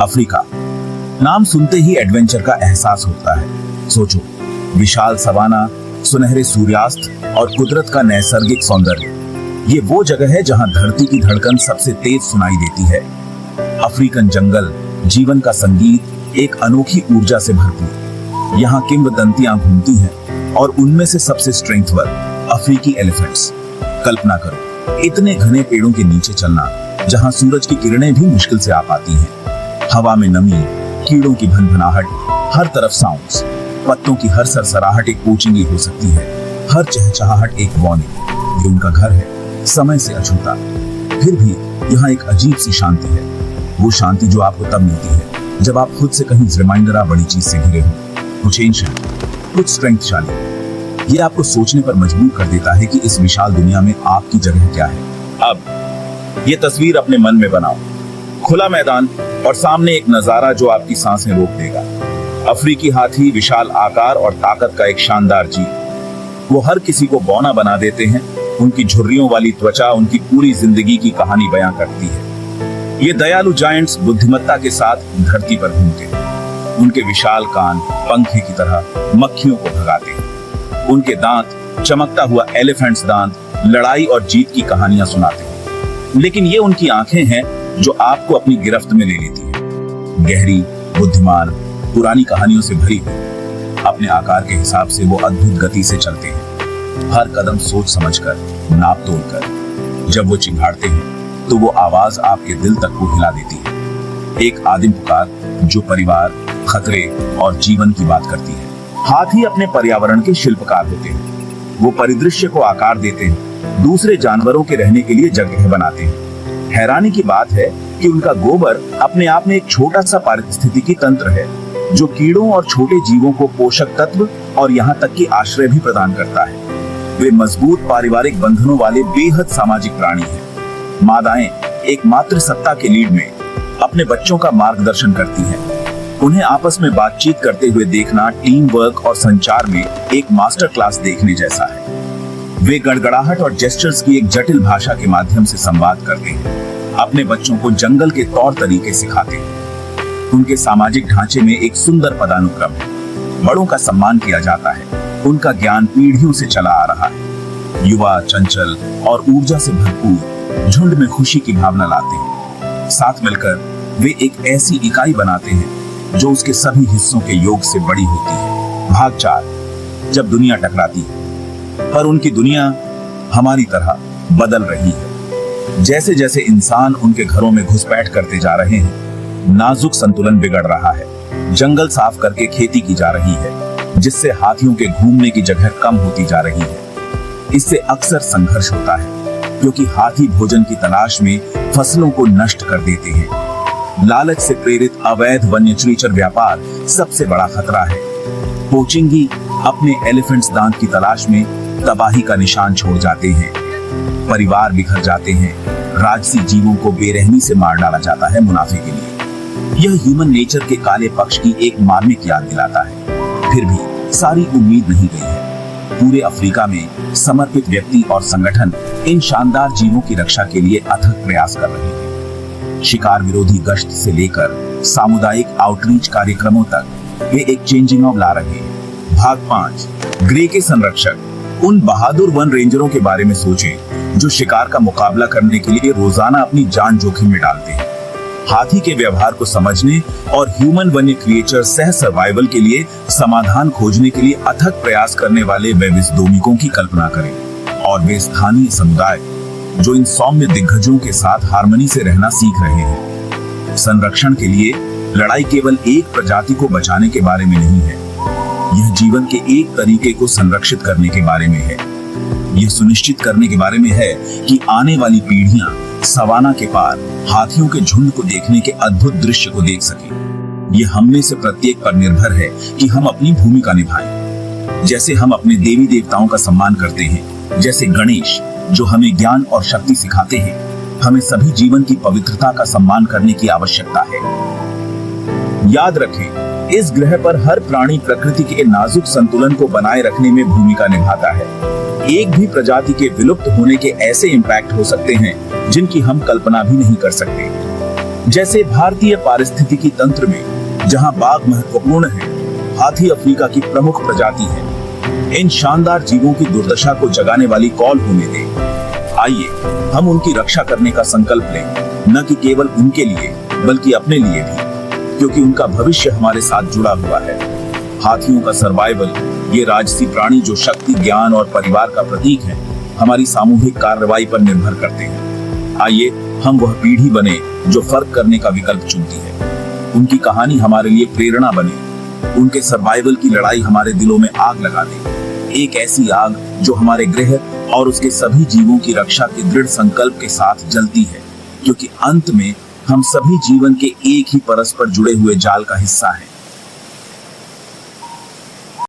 Africa. नाम सुनते ही adventure का एहसास होता है। सोचो, विशाल सवाना, सुनहरे सूर्यास्त और कुदरत का नैसर्गिक सौंदर्य। ये वो जगह है जहां धरती की धड़कन सबसे तेज सुनाई देती है। अफ्रीकन जंगल जीवन का संगीत, एक अनोखी ऊर्जा से भरपूर। यहाँ किंवदंतियां घूमती हैं और उनमें से सबसे स्ट्रेंथवर अफ्रीकी एलिफेंट्स। कल्पना करो, इतने घने पेड़ों के नीचे चलना जहां सूरज की किरणें भी मुश्किल से आ पाती हैं। हवा में नमी, कीड़ों की भनभनाहट, हर तरफ साउंड्स। पत्तों की हर सरसराहट एक पोचिंगी हो सकती है, हर चहचहाहट एक वार्निंग। ये उनका घर है, समय से अछूता। फिर भी यहाँ एक अजीब सी शांति है। वो शांति जो आपको तब मिलती है जब आप खुद से कहीं रिमाइंडर बड़ी चीज से घिरे हो, कुछ एंशिएंट, कुछ स्ट्रेंथशाली। ये आपको सोचने पर मजबूर कर देता है कि इस विशाल दुनिया में आपकी जगह क्या है। अब ये तस्वीर अपने मन में बनाओ, खुला मैदान और सामने एक नजारा जो आपकी सांसें रोक देगा। अफ्रीकी हाथी, विशाल आकार और ताकत का एक शानदार जीव। वो हर किसी को बौना बना देते हैं। उनकी झुर्रियों वाली त्वचा उनकी पूरी जिंदगी की कहानी बयां करती है। ये दयालु जायंट्स बुद्धिमत्ता के साथ धरती पर घूमते हैं। उनके विशाल कान पंखे की तरह मक्खियों को भगाते हैं। उनके दांत, चमकता हुआ एलिफेंट्स दांत, लड़ाई और जीत की कहानियां सुनाते हैं। लेकिन ये उनकी आंखें हैं जो आपको अपनी गिरफ्त में ले लेती है। गहरी, बुद्धिमान, पुरानी कहानियों से भरी हुई। अपने आकार के हिसाब से वो अद्भुत गति से चलते हैं, हर कदम सोच समझकर, नाप तोल कर। जब वो चिंघाड़ते हैं तो वो आवाज आपके दिल तक को हिला देती है। एक आदिम पुकार जो परिवार, खतरे और जीवन की बात करती है। हाथी अपने पर्यावरण के शिल्पकार होते हैं। वो परिदृश्य को आकार देते हैं, दूसरे जानवरों के रहने के लिए जगह बनाते हैं। हैरानी की बात है कि उनका गोबर अपने आप में एक छोटा सा पारिस्थितिकी तंत्र है जो कीड़ों और छोटे जीवों को पोषक तत्व और यहाँ तक कि आश्रय भी प्रदान करता है। वे मजबूत पारिवारिक बंधनों वाले बेहद सामाजिक प्राणी हैं। मादाएं एक मातृ सत्ता के लीड में अपने बच्चों का मार्गदर्शन करती हैं। उन्हें आपस में बातचीत करते हुए देखना टीम वर्क और संचार में एक मास्टर क्लास देखने जैसा है। वे गड़गड़ाहट और जेस्चर्स की एक जटिल भाषा के माध्यम से संवाद करते हैं, अपने बच्चों को जंगल के तौर तरीके सिखाते हैं। उनके सामाजिक ढांचे में एक सुंदर पदानुक्रम है। बड़ों का सम्मान किया जाता है, उनका ज्ञान पीढ़ियों से चला आ रहा है। युवा, चंचल और ऊर्जा से भरपूर, झुंड में खुशी की भावना लाते हैं। साथ मिलकर वे एक ऐसी इकाई बनाते हैं जो उसके सभी हिस्सों के योग से बड़ी होती है। भाग 4, जब दुनिया टकराती है। पर उनकी दुनिया हमारी तरह बदल रही है। जैसे जैसे इंसान उनके घरों में घुसपैठ करते जा रहे हैं, नाजुक संतुलन बिगड़ रहा है। जंगल साफ करके खेती की जा रही है, जिससे हाथियों के घूमने की जगह कम होती जा रही है। इससे अक्सर संघर्ष होता है क्योंकि हाथी भोजन की तलाश में फसलों को नष्ट कर देते हैं। लालच से प्रेरित अवैध वन्यचरीचर व्यापार सबसे बड़ा खतरा है। पोचिंगी अपने एलिफेंट्स दांत की तलाश में तबाही का निशान छोड़ जाते हैं। परिवार बिखर जाते हैं। राजसी जीवों को बेरहमी से मार डाला जाता है मुनाफे के लिए। यह ह्यूमन नेचर के काले पक्ष की एक मार्मिक याद दिलाता है। फिर भी सारी उम्मीद नहीं गई है। पूरे अफ्रीका में समर्पित व्यक्ति और संगठन इन शानदार जीवों की रक्षा के लिए अथक प्रयास कर रहे हैं। शिकार विरोधी गश्त से लेकर सामुदायिक आउटरीच कार्यक्रमों तक वे एक चेंजिंग ऑफ ला रहे हैं। भाग 5, ग्रे के संरक्षक। उन बहादुर वन रेंजरों के बारे में सोचें जो शिकार का मुकाबला करने के लिए रोजाना अपनी जान जोखिम में डालते हैं। हाथी के व्यवहार को समझने और ह्यूमन वन्य क्रिएचर सह सर्वाइवल के लिए समाधान खोजने के लिए अथक प्रयास करने वाले वे विस्डोमिकों की कल्पना करें। और वे स्थानीय समुदाय जो इन सौम्य दिग्गजों के साथ हार्मनी से रहना सीख रहे हैं। संरक्षण के लिए लड़ाई केवल एक प्रजाति को बचाने के बारे में नहीं है, यह जीवन के एक तरीके को संरक्षित करने के बारे में है। यह सुनिश्चित करने के बारे में है कि आने वाली पीढ़ियां सवाना के पार हाथियों के झुंड को देखने के अद्भुत दृश्य को देख सकें। यह हम में से प्रत्येक पर निर्भर है कि हम अपनी भूमिका निभाएं। जैसे हम अपने देवी देवताओं का सम्मान करते हैं, जैसे गणेश जो हमें ज्ञान और शक्ति सिखाते हैं, हमें सभी जीवन की पवित्रता का सम्मान करने की आवश्यकता है। याद रखें, इस ग्रह पर हर प्राणी प्रकृति के नाजुक संतुलन को बनाए रखने में भूमिका निभाता है। एक भी प्रजाति के विलुप्त होने के ऐसे इम्पैक्ट हो सकते हैं जिनकी हम कल्पना भी नहीं कर सकते। जैसे भारतीय पारिस्थितिकी तंत्र में जहां बाघ महत्वपूर्ण है, हाथी अफ्रीका की प्रमुख प्रजाति है। इन शानदार जीवों की दुर्दशा को जगाने वाली कॉल होने दें। आइए हम उनकी रक्षा करने का संकल्प लें, न कि केवल उनके लिए बल्कि अपने लिए भी, क्योंकि उनका भविष्य हमारे साथ जुड़ा हुआ है। हाथियों का सर्वाइवल, ये राजसी प्राणी जो शक्ति, ज्ञान और परिवार का प्रतीक है, हमारी सामूहिक कार्रवाई पर निर्भर करते हैं। आइए हम वह पीढ़ी बने जो फर्क करने का विकल्प चुनती है। उनकी कहानी हमारे लिए प्रेरणा बने, उनके सर्वाइवल की लड़ाई हमारे दिलों में आग लगा दे, एक ऐसी आग जो हमारे गृह और उसके सभी जीवों की रक्षा के दृढ़ संकल्प के साथ जलती है, क्योंकि अंत में हम सभी जीवन के एक ही परस्पर जुड़े हुए जाल का हिस्सा हैं।